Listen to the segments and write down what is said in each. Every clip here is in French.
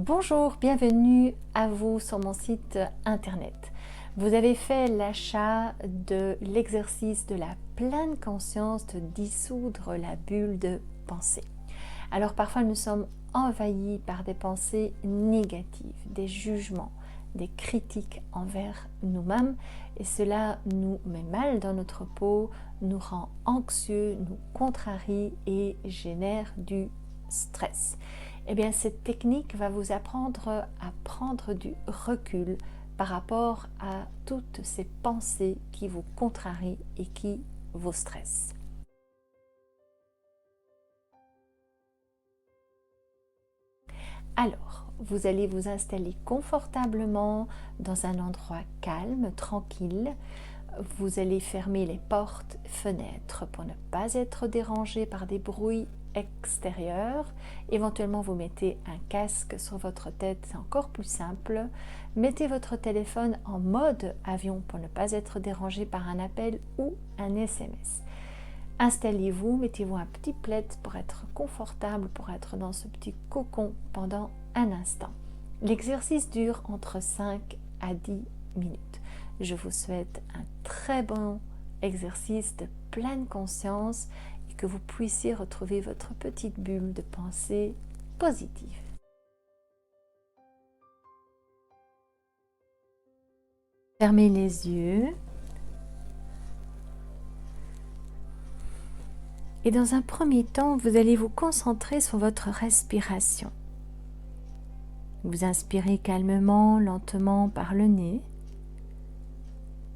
Bonjour, bienvenue à vous sur mon site internet. Vous avez fait l'achat de l'exercice de la pleine conscience de dissoudre la bulle de pensée. Alors parfois nous sommes envahis par des pensées négatives, des jugements, des critiques envers nous-mêmes et cela nous met mal dans notre peau, nous rend anxieux, nous contrarie et génère du stress. Eh bien, cette technique va vous apprendre à prendre du recul par rapport à toutes ces pensées qui vous contrarient et qui vous stressent. Alors, vous allez vous installer confortablement dans un endroit calme, tranquille. Vous allez fermer les portes, fenêtres pour ne pas être dérangé par des bruits extérieurs. Éventuellement, vous mettez un casque sur votre tête, c'est encore plus simple. Mettez votre téléphone en mode avion pour ne pas être dérangé par un appel ou un SMS. Installez-vous, mettez-vous un petit plaid pour être confortable, pour être dans ce petit cocon pendant un instant. L'exercice dure entre 5 à 10 minutes. Je vous souhaite un très bon exercice de pleine conscience et que vous puissiez retrouver votre petite bulle de pensée positive. Fermez les yeux. Et dans un premier temps, vous allez vous concentrer sur votre respiration. Vous inspirez calmement, lentement par le nez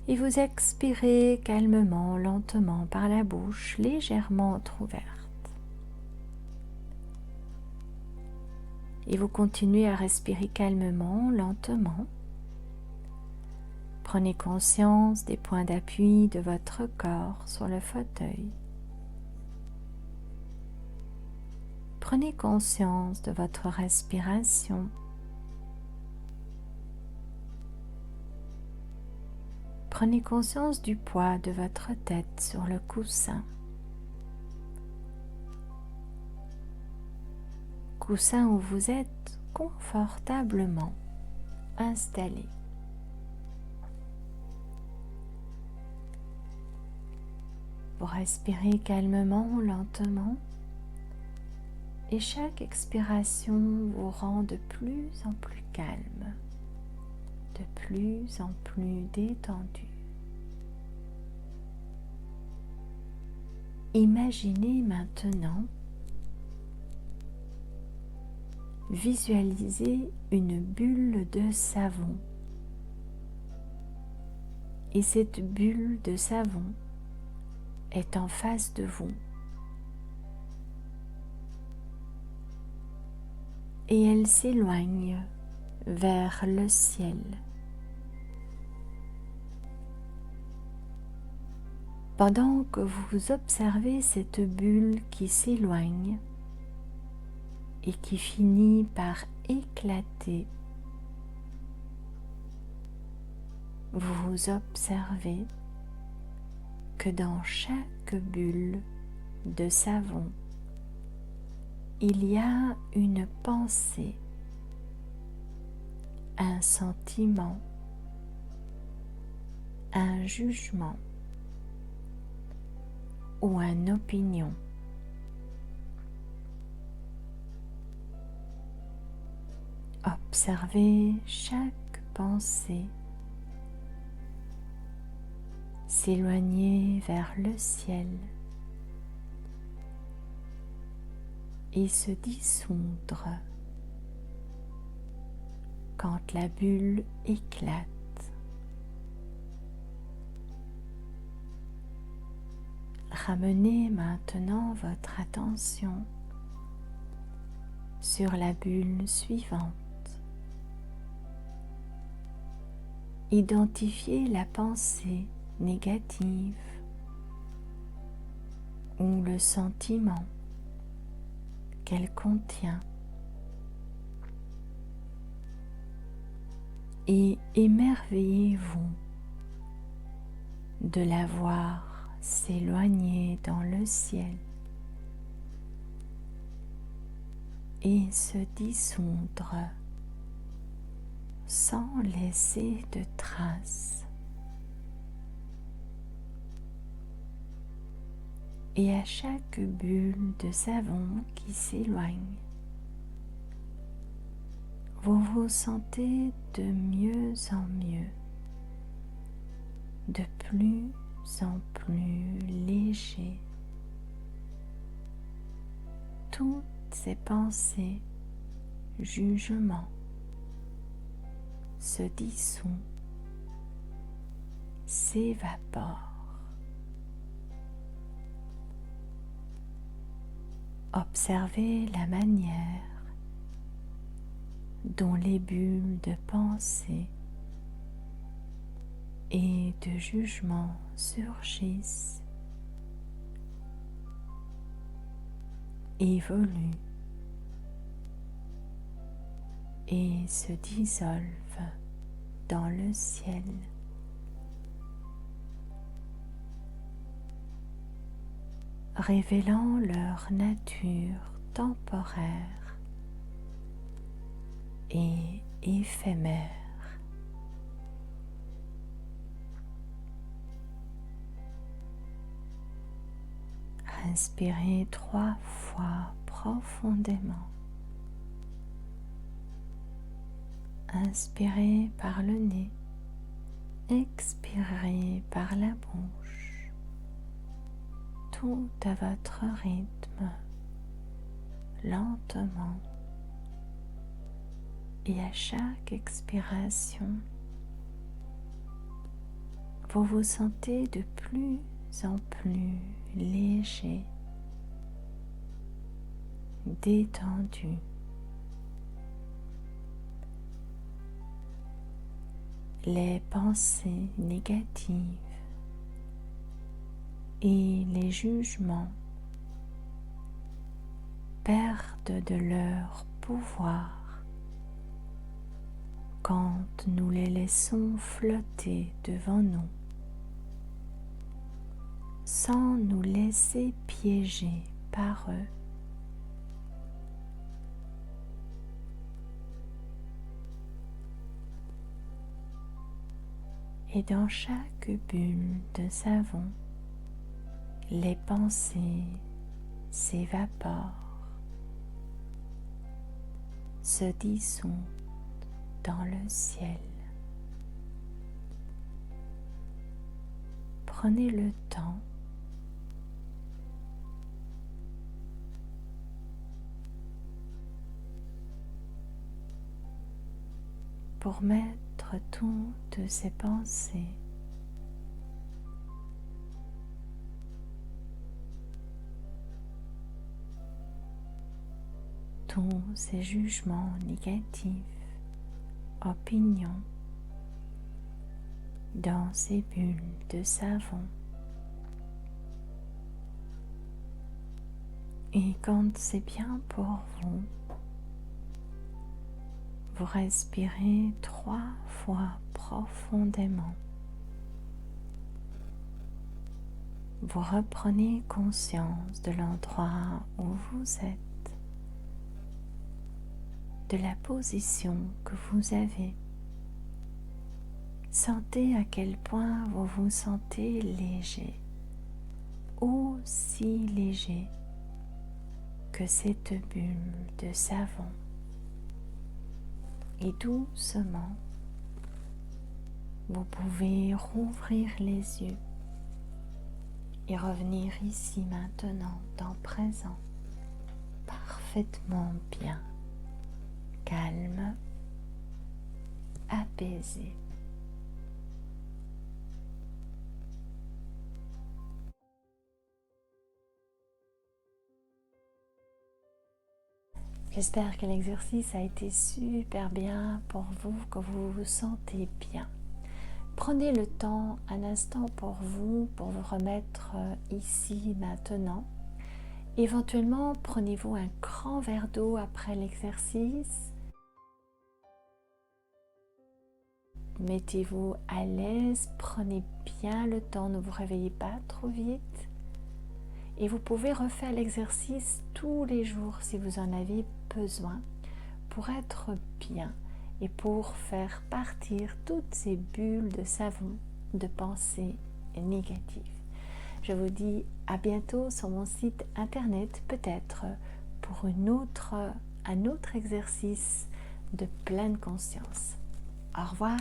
et vous expirez calmement, lentement par la bouche, légèrement entrouverte. Et vous continuez à respirer calmement, lentement. Prenez conscience des points d'appui de votre corps sur le fauteuil. Prenez conscience de votre respiration. Prenez conscience du poids de votre tête sur le coussin. Coussin où vous êtes confortablement installé. Vous respirez calmement, lentement, et chaque expiration vous rend de plus en plus calme, de plus en plus détendu. Imaginez maintenant, visualisez une bulle de savon. Et cette bulle de savon est en face de vous. Et elle s'éloigne vers le ciel. Pendant que vous observez cette bulle qui s'éloigne et qui finit par éclater, vous observez que dans chaque bulle de savon, il y a une pensée, un sentiment, un jugement ou une opinion. Observez chaque pensée s'éloigner vers le ciel et se dissoudre quand la bulle éclate. Ramenez maintenant votre attention sur la bulle suivante. Identifiez la pensée négative ou le sentiment qu'elle contient et émerveillez-vous de la voir s'éloigner dans le ciel et se dissoudre sans laisser de traces. Et à chaque bulle de savon qui s'éloigne, vous vous sentez de mieux en mieux, de plus en plus léger. Toutes ces pensées, jugements se dissout, s'évapore. Observez la manière dont les bulles de pensée et de jugement surgissent, évoluent et se dissolvent dans le ciel. Révélant leur nature temporaire et éphémère. Inspirez 3 fois profondément. Inspirez par le nez, expirez par la bouche, tout à votre rythme, lentement. Et à chaque expiration, vous vous sentez de plus en plus léger, détendu. Les pensées négatives et les jugements perdent de leur pouvoir quand nous les laissons flotter devant nous, sans nous laisser piéger par eux. Et dans chaque bulle de savon, les pensées s'évaporent, se dissoutent dans le ciel. Prenez le temps pour mettre toutes ces pensées tous ces jugements négatifs, opinions dans ces bulles de savon. Et quand c'est bien pour vous, vous respirez 3 fois profondément. Vous reprenez conscience de l'endroit où vous êtes, de la position que vous avez. Sentez à quel point vous vous sentez léger, aussi léger que cette bulle de savon. Et doucement, vous pouvez rouvrir les yeux et revenir ici maintenant dans présent, parfaitement bien, calme, apaisé. J'espère que l'exercice a été super bien pour vous, que vous vous sentez bien. Prenez le temps, un instant pour vous remettre ici, maintenant. Éventuellement, prenez-vous un grand verre d'eau après l'exercice. Mettez-vous à l'aise, prenez bien le temps, ne vous réveillez pas trop vite. Et vous pouvez refaire l'exercice tous les jours si vous en avez besoin pour être bien et pour faire partir toutes ces bulles de savon de pensées négatives. Je vous dis à bientôt sur mon site internet, peut-être pour un autre exercice de pleine conscience. Au revoir.